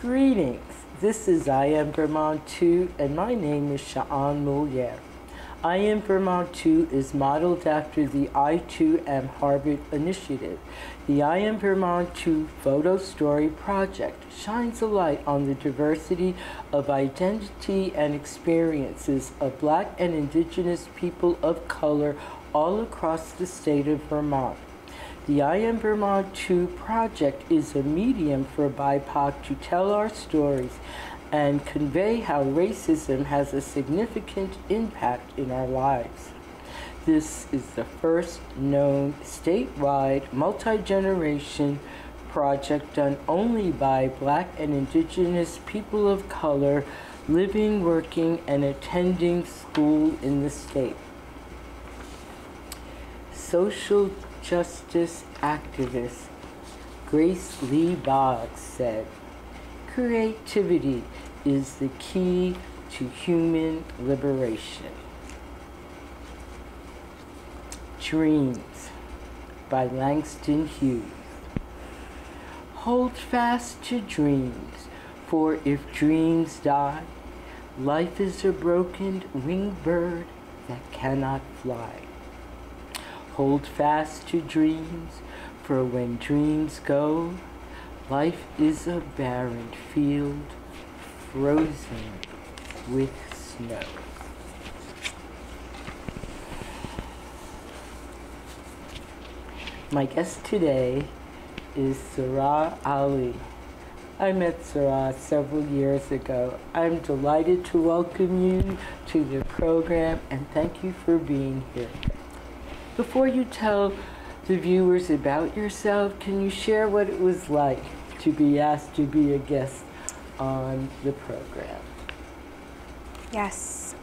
Greetings, this is Am Vermont Too, and my name is Sahra Ali. Am Vermont Too is modeled after the I Too Am Harvard initiative. The Am Vermont Too photo story project shines a light on the diversity of identity and experiences of Black and Indigenous people of color all across the state of Vermont. The Am Vermont Too project is a medium for BIPOC to tell our stories and convey how racism has a significant impact in our lives. This is the first known statewide multi-generation project done only by Black and Indigenous people of color living, working, and attending school in the state. Social justice activist Grace Lee Boggs said, "Creativity is the key to human liberation." Dreams by Langston Hughes. Hold fast to dreams, for if dreams die, life is a broken winged bird that cannot fly. Hold fast to dreams, for when dreams go, life is a barren field frozen with snow. My guest today is Sahra Ali. I met Sahra several years ago. I'm delighted to welcome you to the program and thank you for being here. Before you tell the viewers about yourself, can you share what it was like to be asked to be a guest on the program? Yes,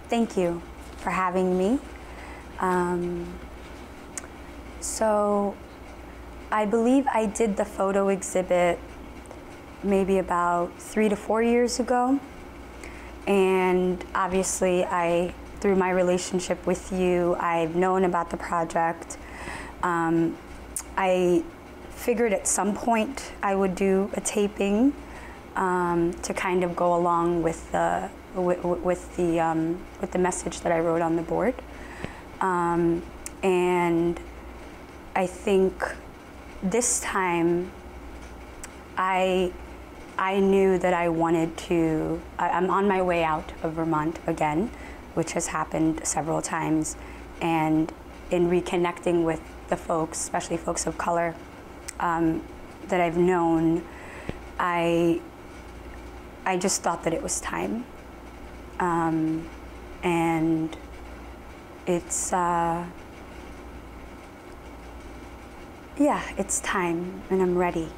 thank you for having me. So I believe I did the photo exhibit maybe about 3 to 4 years ago. And obviously through my relationship with you, I've known about the project. I figured at some point I would do a taping to kind of go along with the message that I wrote on the board. And I think this time I knew that I wanted to. I'm on my way out of Vermont again, which has happened several times, and in reconnecting with the folks, especially folks of color that I've known, I just thought that it was time, and it's yeah, it's time, and I'm ready.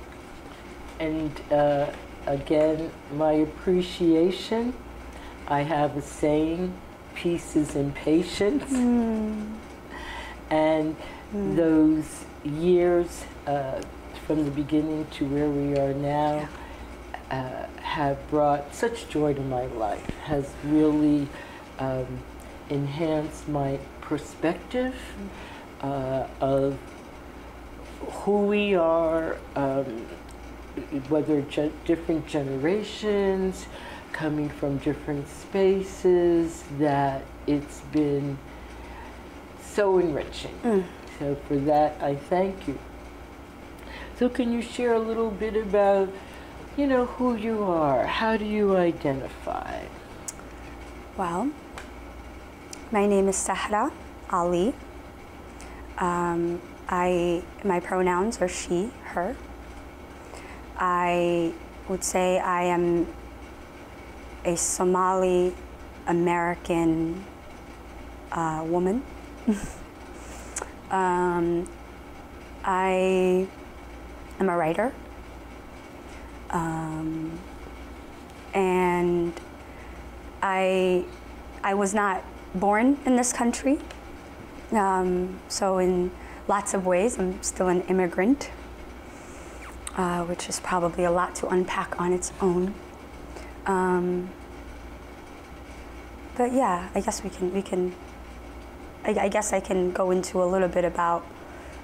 And again, my appreciation. I have a saying, peace is impatience. And those years from the beginning to where we are now have brought such joy to my life, has really enhanced my perspective of who we are, whether different generations, coming from different spaces, that it's been so enriching. So for that, I thank you. So can you share a little bit about, who you are? How do you identify? Well, my name is Sahra Ali. My pronouns are she, her. I would say I am a Somali American woman. I am a writer, and I was not born in this country, so in lots of ways I'm still an immigrant, which is probably a lot to unpack on its own. But yeah, I guess I guess I can go into a little bit about,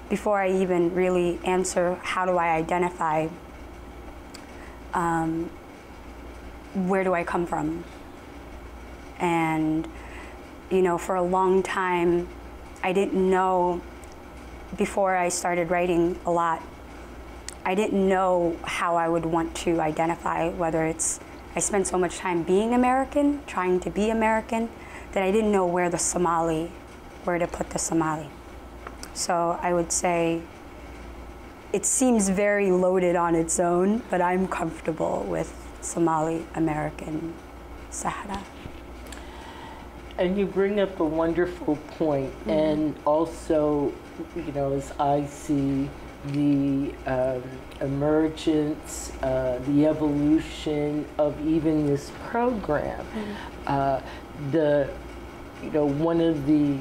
before I even really answer how do I identify, where do I come from? And, you know, for a long time, I didn't know, before I started writing a lot, I didn't know how I would want to identify, whether it's, I spent so much time being American, trying to be American, that I didn't know where to put the Somali. So I would say it seems very loaded on its own, but I'm comfortable with Somali American Sahra. And you bring up a wonderful point. And also, you know, as I see the emergence, the evolution of even this program, you know, one of the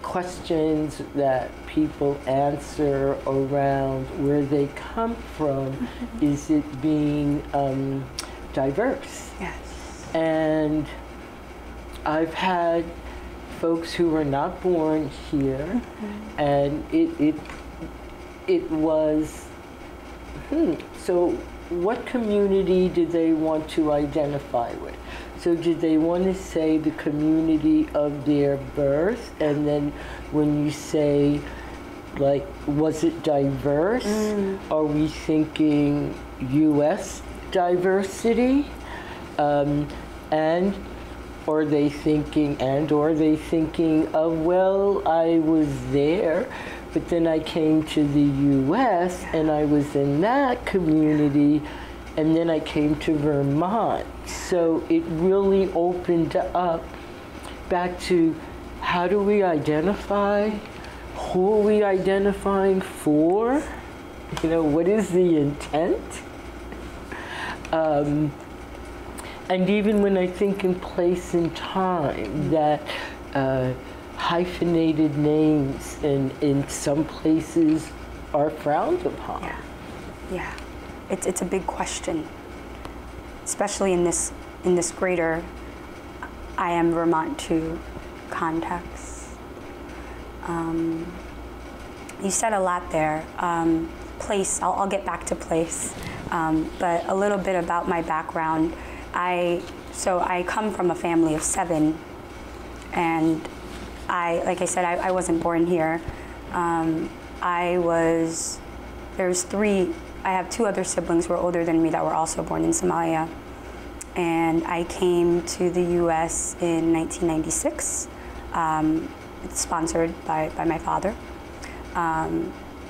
questions that people answer around where they come from is it being diverse. Yes. And I've had folks who were not born here, and it was, so what community do they want to identify with? So did they want to say the community of their birth? And then when you say, like, was it diverse? Are we thinking U.S. diversity? And are they thinking of, well, I was there, but then I came to the U.S. and I was in that community, and then I came to Vermont. So it really opened up back to, how do we identify? Who are we identifying for? You know, what is the intent? And even when I think in place and time, that hyphenated names in some places are frowned upon. Yeah, yeah. It's a big question, especially in this greater Am Vermont Too context. You said a lot there. Place, I'll get back to place, but a little bit about my background. So I come from a family of 7, and like I said, I wasn't born here. I have 2 other siblings who are older than me that were also born in Somalia. And I came to the US in 1996, sponsored by my father.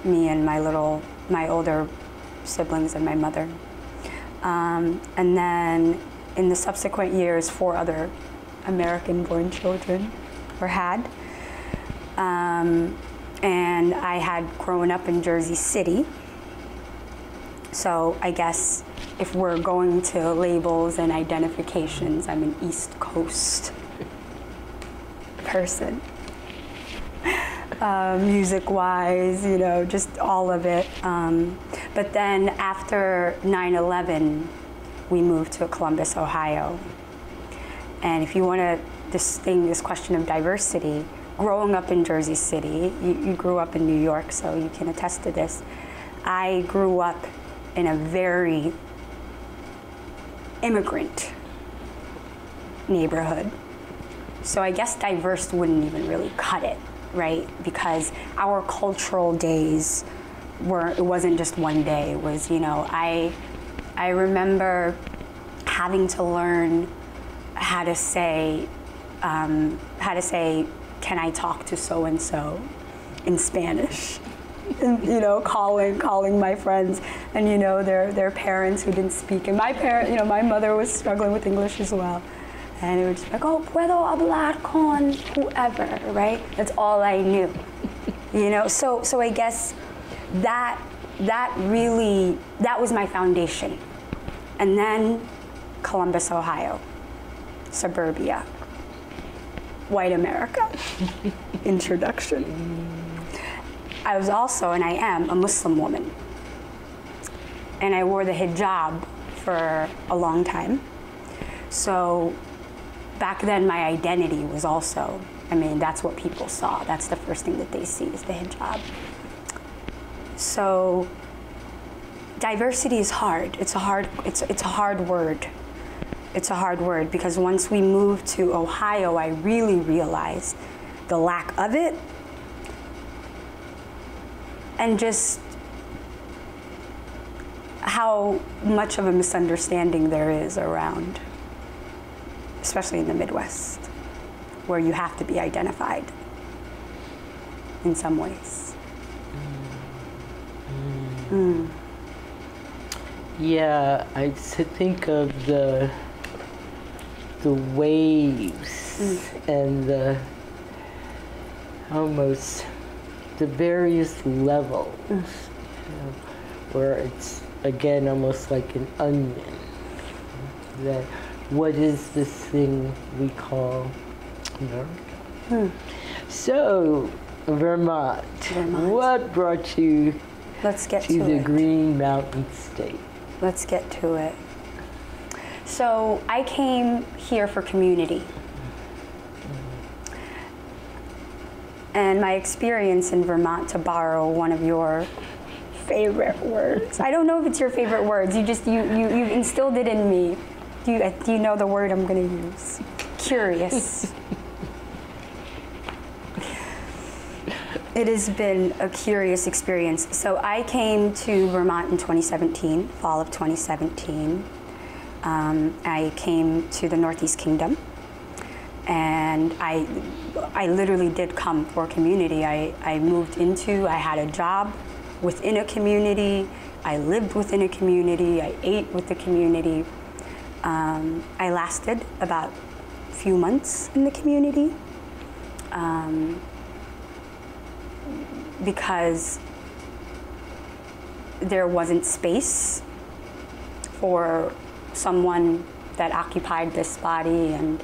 Me and my older siblings and my mother. And then in the subsequent years, 4 other American-born children were had. And I had grown up in Jersey City. So I guess if we're going to labels and identifications, I'm an East Coast person. Music-wise, you know, just all of it. But then after 9/11, we moved to Columbus, Ohio. And if you want to this question of diversity, growing up in Jersey City, you grew up in New York, so you can attest to this. I grew up in a very immigrant neighborhood. So I guess diverse wouldn't even really cut it, right? Because our cultural days it wasn't just one day. It was, you know, I remember having to learn how to say, can I talk to so-and-so in Spanish? and, you know, calling my friends, and you know, their parents who didn't speak, and my parent, you know, my mother was struggling with English as well, and it was just like, oh, puedo hablar con whoever, right? That's all I knew, you know. So I guess that was my foundation, and then Columbus, Ohio, suburbia, white America, introduction. I was also, and I am, a Muslim woman. And I wore the hijab for a long time. So back then my identity was also, I mean, that's what people saw. That's the first thing that they see is the hijab. So diversity is hard. It's a hard word. It's a hard word because once we moved to Ohio, I really realized the lack of it. And just how much of a misunderstanding there is around, especially in the Midwest, where you have to be identified in some ways. Yeah, I think of the waves and the almost the various levels, you know, where it's again almost like an onion. That what is this thing we call America? So, Vermont. What brought you to the Green Mountain State? Let's get to it. So I came here for community. And my experience in Vermont, to borrow one of your favorite words. I don't know if it's your favorite words. You instilled it in me. Do you know the word I'm going to use? Curious. It has been a curious experience. So I came to Vermont in 2017, fall of 2017. I came to the Northeast Kingdom. And I literally did come for community. I had a job within a community. I lived within a community. I ate with the community. I lasted about a few months in the community because there wasn't space for someone that occupied this body and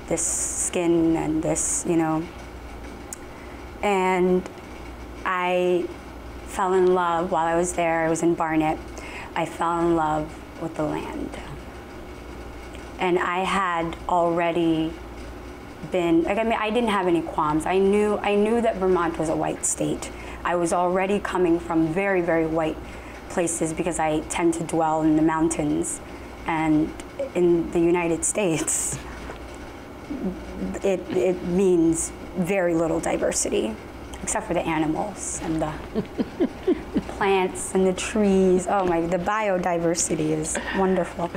this skin and this, you know. And I fell in love while I was there. I was in Barnet. I fell in love with the land. And I had already been, like, I mean, I didn't have any qualms. I knew that Vermont was a white state. I was already coming from very, very white places because I tend to dwell in the mountains. And in the United States, it means very little diversity, except for the animals and the plants and the trees. Oh my, the biodiversity is wonderful.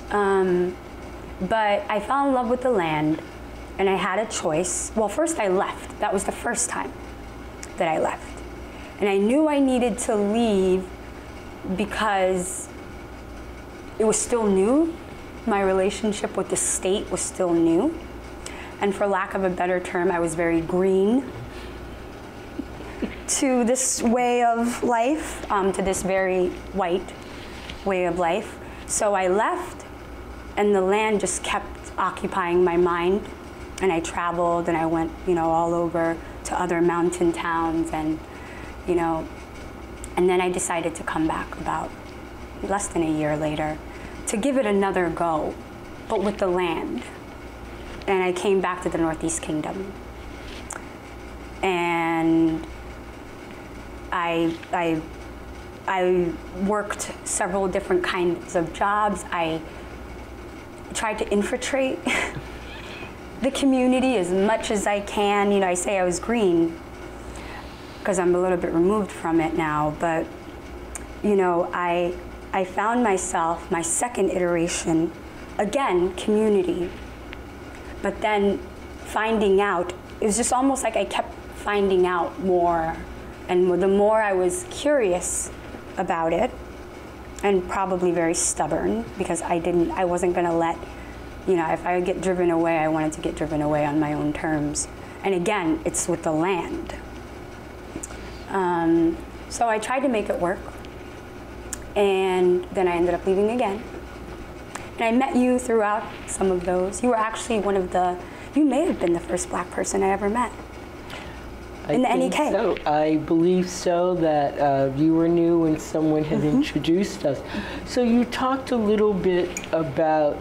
But I fell in love with the land, and I had a choice. Well, first I left. That was the first time that I left. And I knew I needed to leave because it was still new. My relationship with the state was still new. And for lack of a better term, I was very green to this way of life, to this very white way of life. So I left, and the land just kept occupying my mind. And I traveled, and I went, you know, all over to other mountain towns, and, you know, and then I decided to come back about less than a year later to give it another go, but with the land. And I came back to the Northeast Kingdom. And I worked several different kinds of jobs. I tried to infiltrate the community as much as I can. You know, I say I was green because I'm a little bit removed from it now, but, you know, I found myself, my second iteration, again, community, but then finding out, it was just almost like I kept finding out more And the more I was curious about it, and probably very stubborn, because I wasn't gonna let, you know, if I get driven away, I wanted to get driven away on my own terms. And again, it's with the land. So I tried to make it work, and then I ended up leaving again. And I met you throughout some of those. You were actually you may have been the first Black person I ever met in the NEK. So. I believe so, that you were new and someone had introduced us. So you talked a little bit about,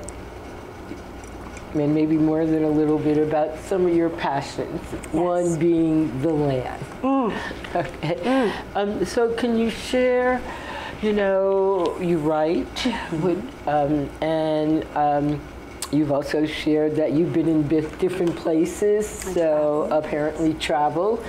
and maybe more than a little bit, about some of your passions. Yes. One being the land. Okay. So can you share, you know, you write, and you've also shared that you've been in different places, so apparently travel.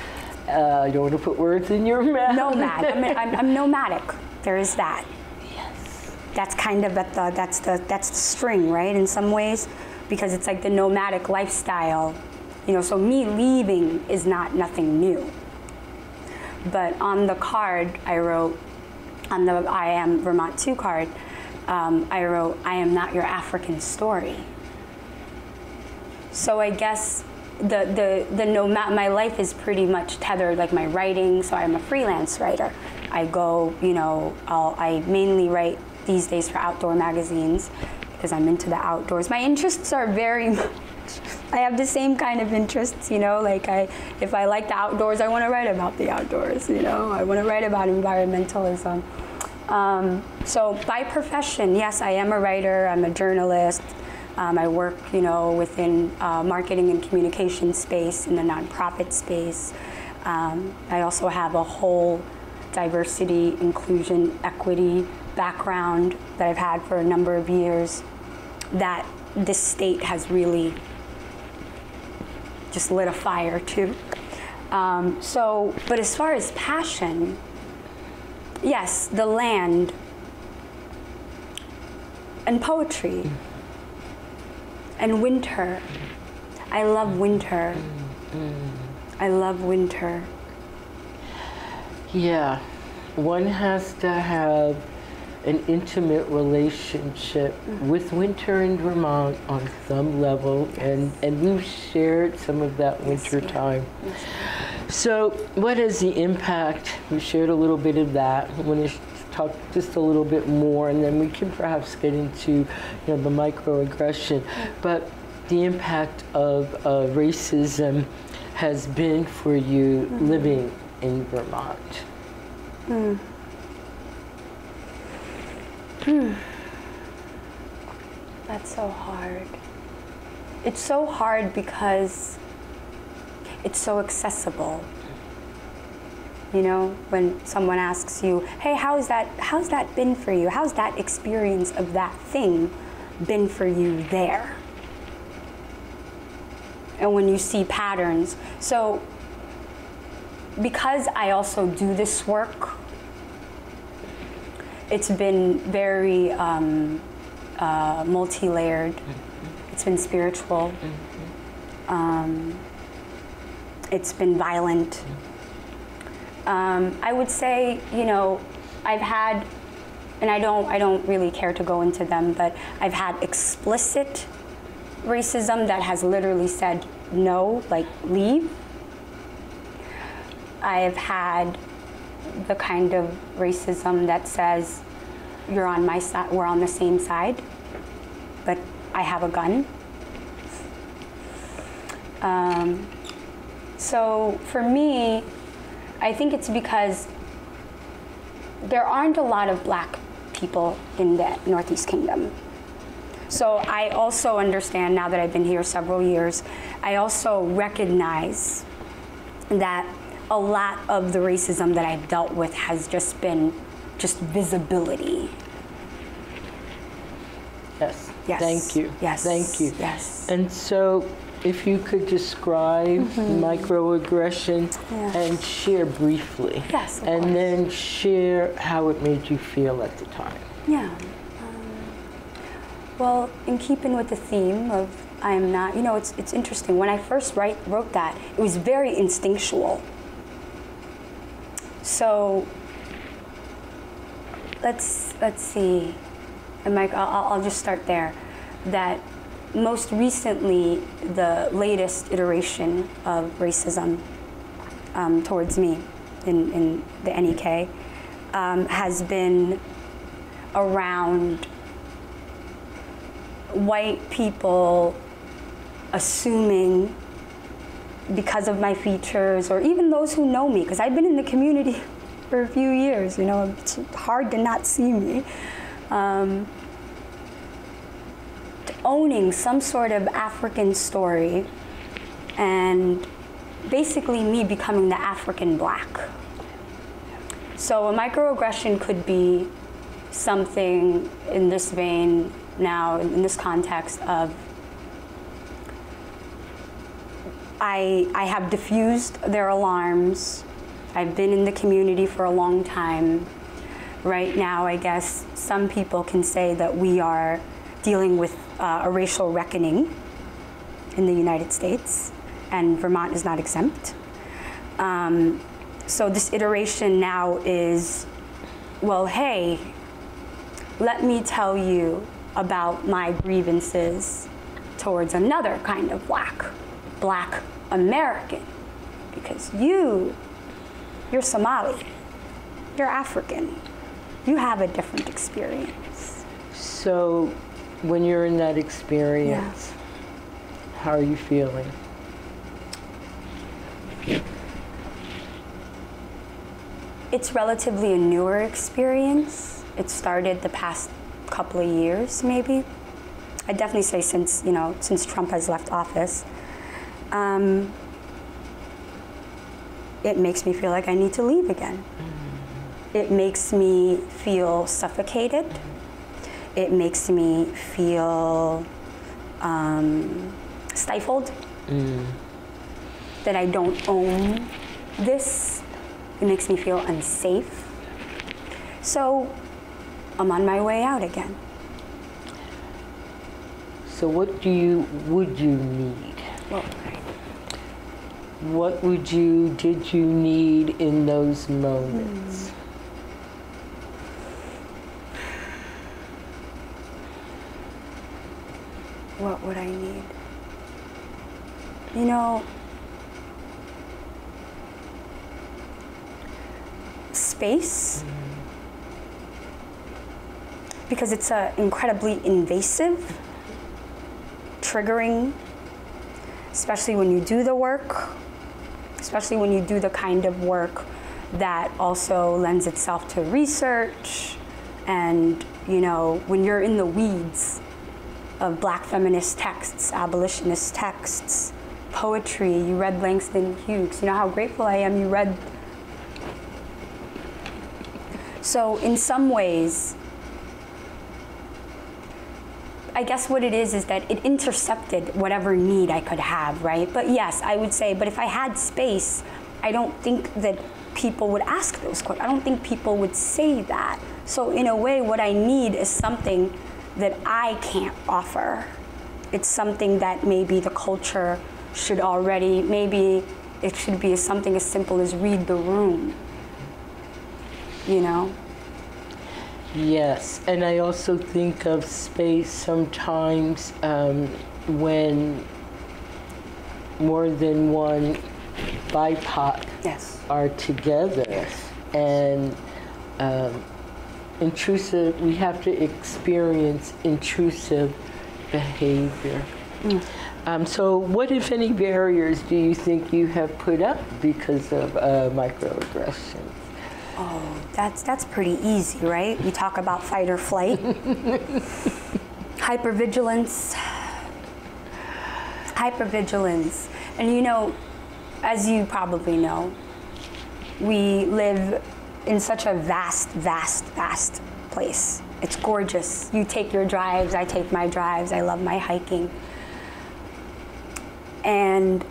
I don't want to put words in your mouth. Nomad. I'm nomadic. There is that. Yes. That's kind of that's the string, right? In some ways, because it's like the nomadic lifestyle, you know. So me leaving is nothing new. But on the card I wrote, on the I Am Vermont Too card, I wrote, "I am not your African story." So I guess my life is pretty much tethered, like my writing. So I'm a freelance writer. I go, you know, I mainly write these days for outdoor magazines because I'm into the outdoors. My interests are very much, I have the same kind of interests, you know, like if I like the outdoors, I want to write about the outdoors, you know, I want to write about environmentalism. So by profession, yes, I am a writer, I'm a journalist. I work, you know, within marketing and communication space, in the nonprofit space. I also have a whole diversity, inclusion, equity background that I've had for a number of years that this state has really just lit a fire to. But as far as passion, yes, the land and poetry and winter. I love winter. I love winter. Yeah, one has to have an intimate relationship with winter in Vermont on some level, and we've shared some of that winter time. Yes. So what is the impact? We shared a little bit of that. I want to talk just a little bit more, and then we can perhaps get into, you know, the microaggression. But the impact of racism has been for you living in Vermont. That's so hard. It's so hard because it's so accessible. You know, when someone asks you, hey, how's that been for you? How's that experience of that thing been for you there? And when you see patterns. So because I also do this work, it's been very multi-layered. It's been spiritual. It's been violent. I would say, you know, I've had, and I don't really care to go into them, but I've had explicit racism that has literally said no, like leave. I have had the kind of racism that says you're on my side, we're on the same side, but I have a gun. So for me, I think it's because there aren't a lot of Black people in the Northeast Kingdom. So I also understand, now that I've been here several years, I also recognize that a lot of the racism that I've dealt with has just been visibility. Yes. Yes. Thank you. Yes. Thank you. Yes. And so, if you could describe microaggression and share briefly. Yes, of and course. then share how it made you feel at the time. Yeah. Well, in keeping with the theme of I am not, you know, it's interesting. When I first wrote that, it was very instinctual. So let's see. And Mike, I'll just start there. That most recently, the latest iteration of racism towards me in the NEK has been around white people assuming, because of my features, or even those who know me, because I've been in the community for a few years, you know, it's hard to not see me, owning some sort of African story, and basically me becoming the African black. So a microaggression could be something in this vein now, in this context of, I have diffused their alarms. I've been in the community for a long time. Right now, I guess some people can say that we are dealing with a racial reckoning in the United States, and Vermont is not exempt. So this iteration now is, well, hey, let me tell you about my grievances towards another kind of black American, because you're Somali, you're African, you have a different experience. So when you're in that experience, how are you feeling? It's relatively a newer experience. It started the past couple of years, maybe. I'd definitely say since Trump has left office. It makes me feel like I need to leave again. It makes me feel suffocated. It makes me feel stifled. That I don't own this. It makes me feel unsafe. So I'm on my way out again. So what would you need? Well, what did you need in those moments? What would I need? You know, space, because it's incredibly invasive, triggering, especially when you do the work, especially when you do the kind of work that also lends itself to research, and when you're in the weeds of Black feminist texts, abolitionist texts, poetry. You read Langston Hughes. You know how grateful I am you read. So in some ways, I guess what it is that it intercepted whatever need I could have, right? But yes, I would say, but if I had space, I don't think that people would ask those questions. I don't think people would say that. So in a way, what I need is something that I can't offer. It's something that maybe the culture should already, maybe it should be something as simple as read the room, Yes, and I also think of space sometimes when more than one BIPOC are together, and intrusive. We have to experience intrusive behavior. So, what, if any, barriers do you think you have put up because of microaggressions? Oh, that's pretty easy, right? We talk about fight or flight, hypervigilance, and as you probably know, we live in such a vast place. It's gorgeous. You take your drives, I take my drives. I love my hiking. And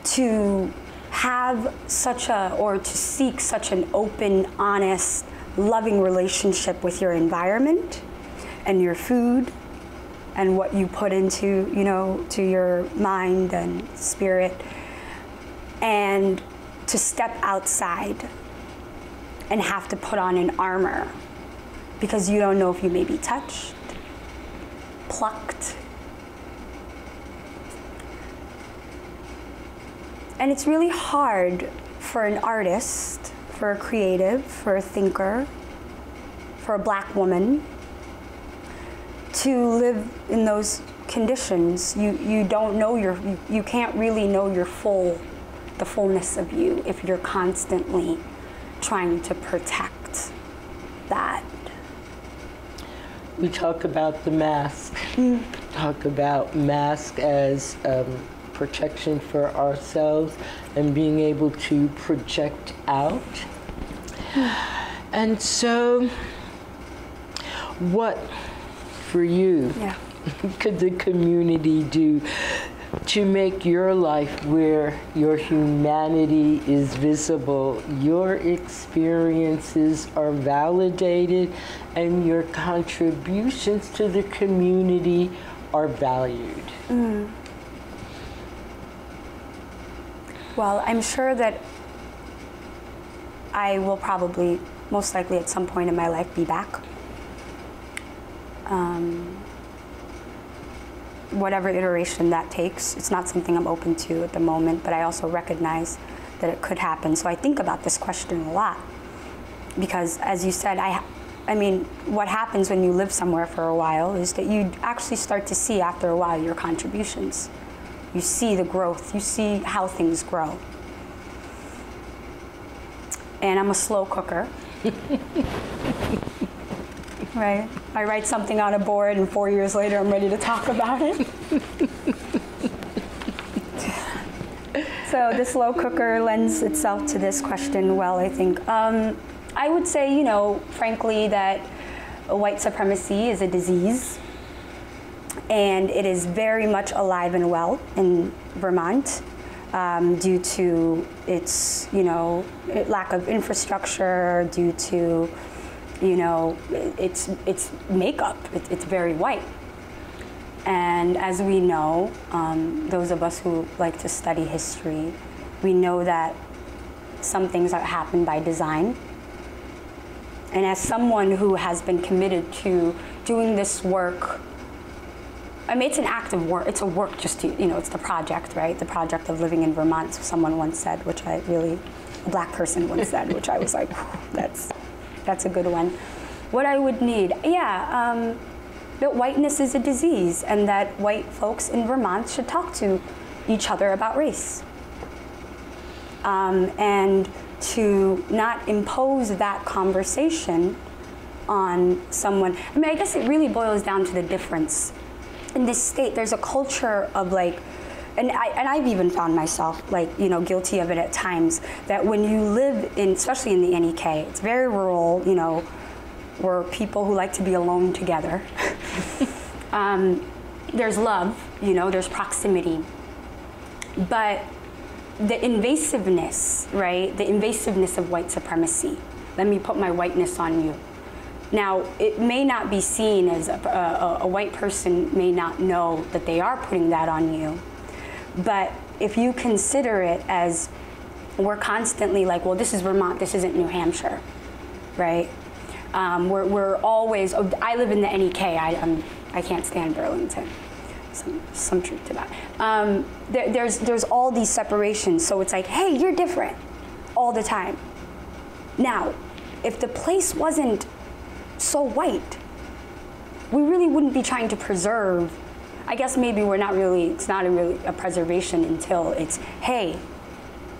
to have to seek such an open, honest, loving relationship with your environment and your food and what you put into, to your mind and spirit, and to step outside and have to put on an armor because you don't know if you may be touched, plucked. And it's really hard for an artist, for a creative, for a thinker, for a Black woman to live in those conditions. You don't know you can't really know the fullness of you if you're constantly trying to protect that. We talk about the mask. Talk about mask as protection for ourselves and being able to project out. And so, what for you could the community do to make your life where your humanity is visible, your experiences are validated, and your contributions to the community are valued? Well, I'm sure that I will probably, most likely at some point in my life, be back. Whatever iteration that takes, it's not something I'm open to at the moment, but I also recognize that it could happen. So I think about this question a lot because, as you said, I mean, what happens when you live somewhere for a while is that you actually start to see after a while your contributions. You see the growth, you see how things grow. And I'm a slow cooker. Right? I write something on a board and 4 years later I'm ready to talk about it. So the slow cooker lends itself to this question well, I think. I would say, you know, frankly, that white supremacy is a disease. And it is very much alive and well in Vermont due to its, you know, lack of infrastructure, due to, you know, its makeup. It's very white. And as we know, those of us who like to study history, we know that some things happen by design. And as someone who has been committed to doing this work, I mean, it's an act of work. It's a work just to, you know, it's the project, right? The project of living in Vermont, someone once said, which I really, a Black person once said, which I was like, that's a good one. What I would need, that whiteness is a disease and that white folks in Vermont should talk to each other about race. And to not impose that conversation on someone. I mean, I guess it really boils down to the difference. In this state, there's a culture of like, and I've even found myself like, you know, guilty of it at times, that when you live in, especially in the NEK, it's very rural, you know, we're people who like to be alone together. There's love, you know, there's proximity. But the invasiveness, right, the invasiveness of white supremacy, let me put my whiteness on you. Now, it may not be seen as a white person may not know that they are putting that on you, but if you consider it as we're constantly like, well, this is Vermont, this isn't New Hampshire, right? We're always, I live in the NEK, I can't stand Burlington. Some truth to that. There's all these separations, so it's like, hey, you're different all the time. Now, if the place wasn't so white, we really wouldn't be trying to preserve. I guess maybe we're not really, it's not really a preservation until it's, hey,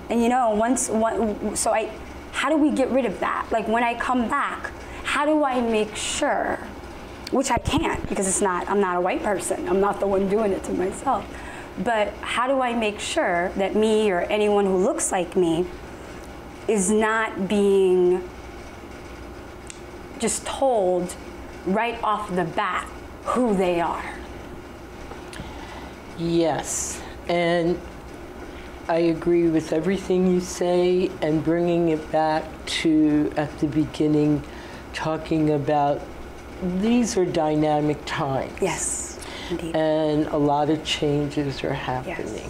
and you know, how do we get rid of that? Like when I come back, how do I make sure, which I can't because I'm not a white person, I'm not the one doing it to myself, but how do I make sure that me or anyone who looks like me is not being just told right off the bat who they are? Yes, and I agree with everything you say, and bringing it back to at the beginning, talking about these are dynamic times. Yes, indeed. And a lot of changes are happening.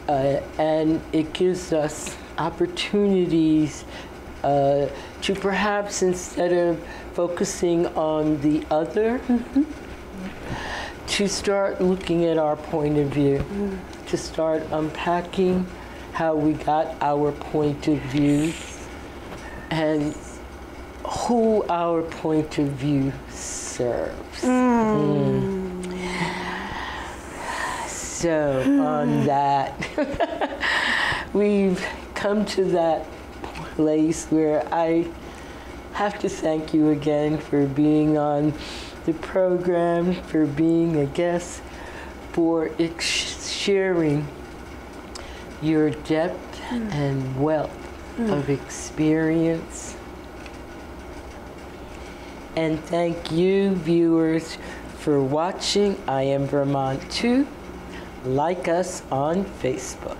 Yes. And it gives us opportunities to perhaps, instead of focusing on the other, to start looking at our point of view, to start unpacking how we got our point of view and who our point of view serves. So on that, we've come to that place where I have to thank you again for being on the program, for being a guest, for sharing your depth and wealth of experience. And thank you, viewers, for watching I Am Vermont Too. Like us on Facebook.